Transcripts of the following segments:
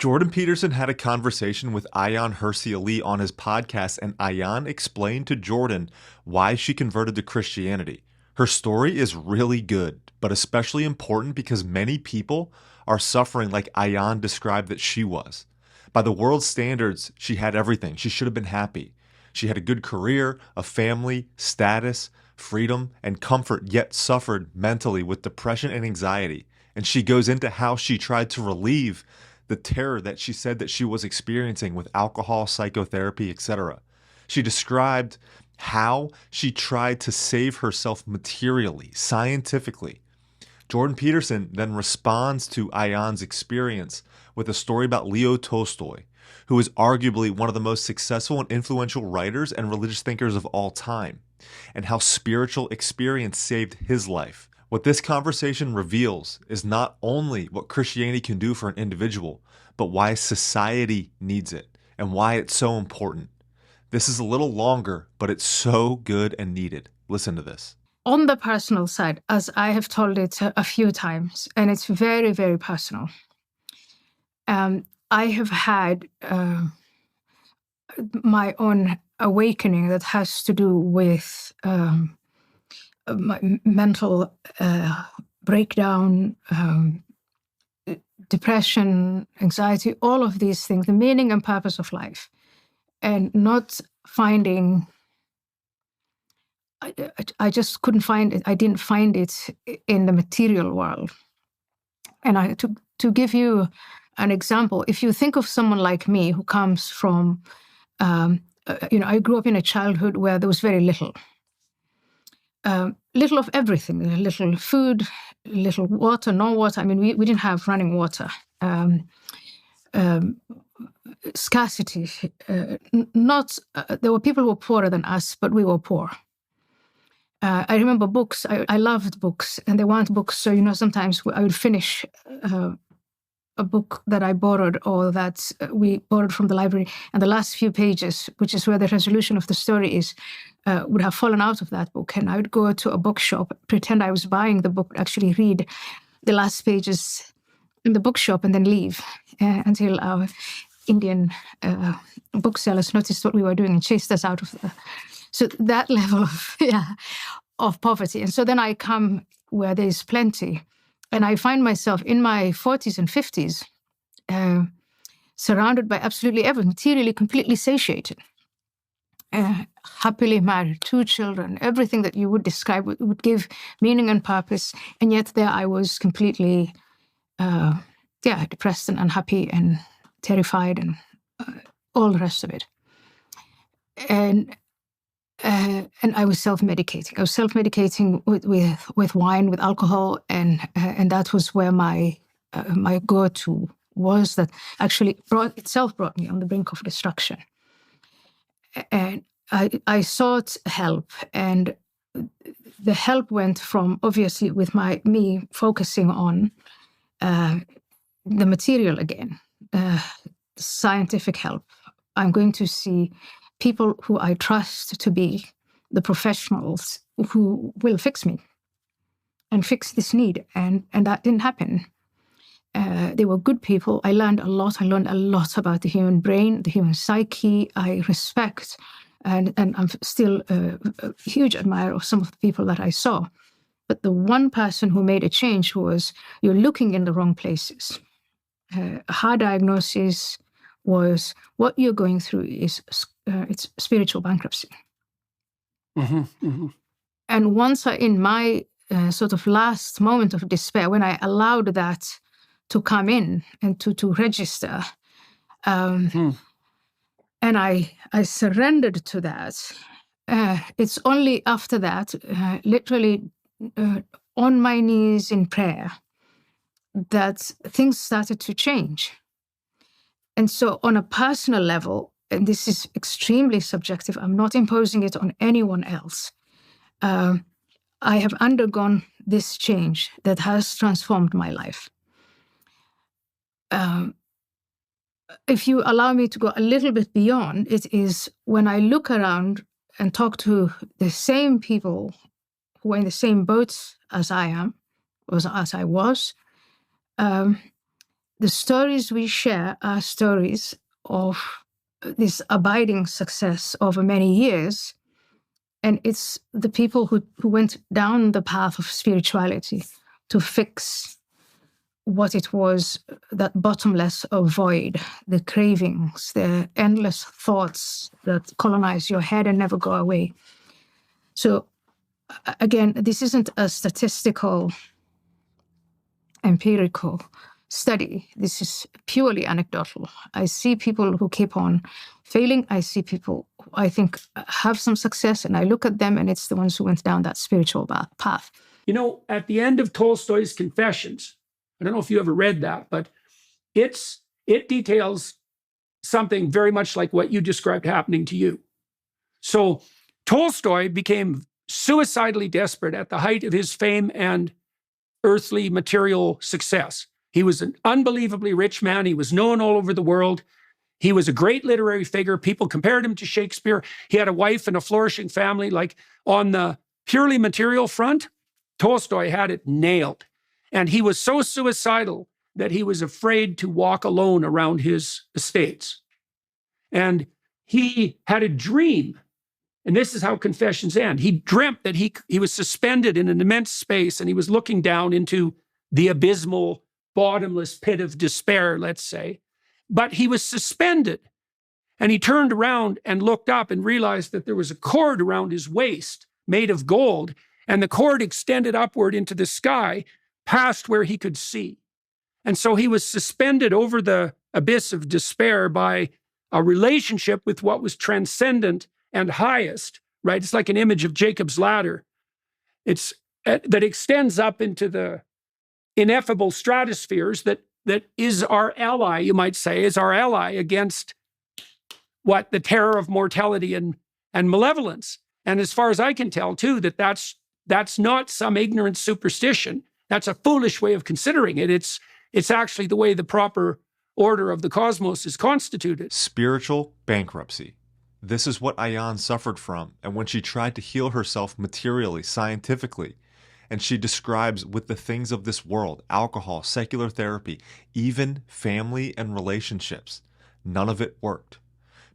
Jordan Peterson had a conversation with Ayaan Hirsi Ali on his podcast, and Ayaan explained to Jordan why she converted to Christianity. Her story is really good, but especially important because many people are suffering like Ayaan described that she was. By the world's standards, she had everything. She should have been happy. She had a good career, a family, status, freedom, and comfort, yet suffered mentally with depression and anxiety. And she goes into how she tried to relieve the terror that she said that she was experiencing with alcohol, psychotherapy, etc. She described how she tried to save herself materially, scientifically. Jordan Peterson then responds to Ayaan's experience with a story about Leo Tolstoy, who is arguably one of the most successful and influential writers and religious thinkers of all time, and how spiritual experience saved his life. What this conversation reveals is not only what Christianity can do for an individual, but why society needs it and why it's so important. This is a little longer, but it's so good and needed. Listen to this. On the personal side, as I have told it a few times, and it's very, very personal, I have had my own awakening that has to do with my mental breakdown, depression, anxiety, all of these things, the meaning and purpose of life, and not finding, I just couldn't find it. I didn't find it in the material world. And to give you an example, if you think of someone like me who comes from, I grew up in a childhood where there was very little. Little of everything, little food, little water, no water. I mean, we didn't have running water. Scarcity. There were people who were poorer than us, but we were poor. I remember books. I loved books, and they weren't books. So, sometimes I would finish a book that I borrowed or that we borrowed from the library, and the last few pages, which is where the resolution of the story is, would have fallen out of that book. And I would go to a bookshop, pretend I was buying the book, actually read the last pages in the bookshop, and then leave until our Indian booksellers noticed what we were doing and chased us out of the... So that level of poverty. And so then I come where there's plenty. And I find myself in my 40s and 50s surrounded by absolutely everything, materially completely satiated. Happily married, 2 children, everything that you would describe would give meaning and purpose. And yet there I was completely, depressed and unhappy and terrified and all the rest of it. And I was self-medicating. I was self-medicating with wine, with alcohol, and that was where my go-to was. That actually brought me on the brink of destruction. And I sought help, and the help went from, obviously, with me focusing on the material again, scientific help. I'm going to see people who I trust to be the professionals who will fix me and fix this need. And that didn't happen. They were good people. I learned a lot. I learned a lot about the human brain, the human psyche. I respect, and I'm still a huge admirer of some of the people that I saw. But the one person who made a change was, you're looking in the wrong places. Her diagnosis was, what you're going through is it's spiritual bankruptcy. Mm-hmm, mm-hmm. And once in my sort of last moment of despair, when I allowed that to come in and to register, and I surrendered to that, it's only after that, literally on my knees in prayer, that things started to change. And so on a personal level, and this is extremely subjective, I'm not imposing it on anyone else, I have undergone this change that has transformed my life. If you allow me to go a little bit beyond, it is when I look around and talk to the same people who are in the same boat as I am, or as I was, the stories we share are stories of this abiding success over many years. And it's the people who went down the path of spirituality to fix what it was, that bottomless void, the cravings, the endless thoughts that colonize your head and never go away. So again, this isn't a statistical, empirical study. This is purely anecdotal. I see people who keep on failing. I see people who I think have some success, and I look at them, and it's the ones who went down that spiritual path. You know, at the end of Tolstoy's Confessions, I don't know if you ever read that, but it details something very much like what you described happening to you. So Tolstoy became suicidally desperate at the height of his fame and earthly material success. He was an unbelievably rich man. He was known all over the world. He was a great literary figure. People compared him to Shakespeare. He had a wife and a flourishing family. Like, on the purely material front, Tolstoy had it nailed. And he was so suicidal that he was afraid to walk alone around his estates. And he had a dream, and this is how Confessions end. He dreamt that he was suspended in an immense space, and he was looking down into the abysmal, bottomless pit of despair, let's say. But he was suspended, and he turned around and looked up and realized that there was a cord around his waist made of gold, and the cord extended upward into the sky past where he could see. And so he was suspended over the abyss of despair by a relationship with what was transcendent and highest, right? It's like an image of Jacob's ladder. It's that extends up into the ineffable stratospheres that is our ally, you might say, is our ally against what? The terror of mortality and malevolence. And as far as I can tell, too, that's not some ignorant superstition. That's a foolish way of considering it. It's actually the way the proper order of the cosmos is constituted. Spiritual bankruptcy. This is what Ayaan suffered from, and when she tried to heal herself materially, scientifically, and she describes with the things of this world, alcohol, secular therapy, even family and relationships, none of it worked.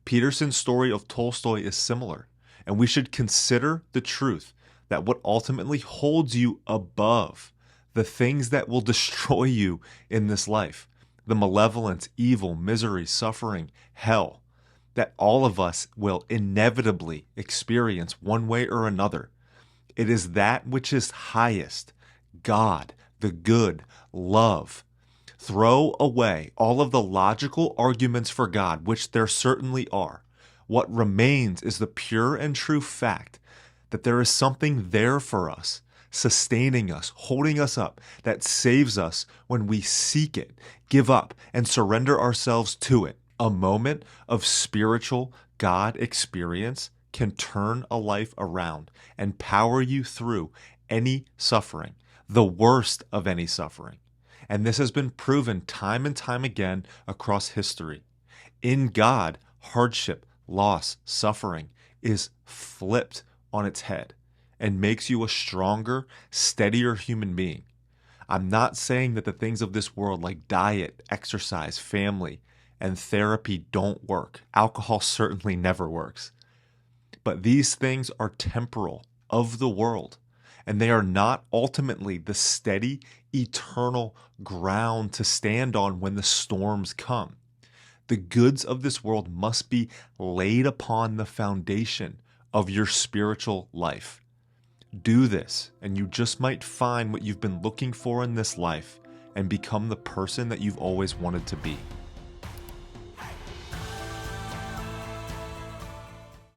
Peterson's story of Tolstoy is similar, and we should consider the truth that what ultimately holds you above the things that will destroy you in this life, the malevolence, evil, misery, suffering, hell, that all of us will inevitably experience one way or another. It is that which is highest, God, the good, love. Throw away all of the logical arguments for God, which there certainly are. What remains is the pure and true fact that there is something there for us, sustaining us, holding us up, that saves us when we seek it, give up, and surrender ourselves to it. A moment of spiritual God experience can turn a life around and power you through any suffering, the worst of any suffering. And this has been proven time and time again across history. In God, hardship, loss, suffering is flipped on its head and makes you a stronger, steadier human being. I'm not saying that the things of this world like diet, exercise, family, and therapy don't work. Alcohol certainly never works. But these things are temporal, of the world, and they are not ultimately the steady, eternal ground to stand on when the storms come. The goods of this world must be laid upon the foundation of your spiritual life. Do this, and you just might find what you've been looking for in this life and become the person that you've always wanted to be.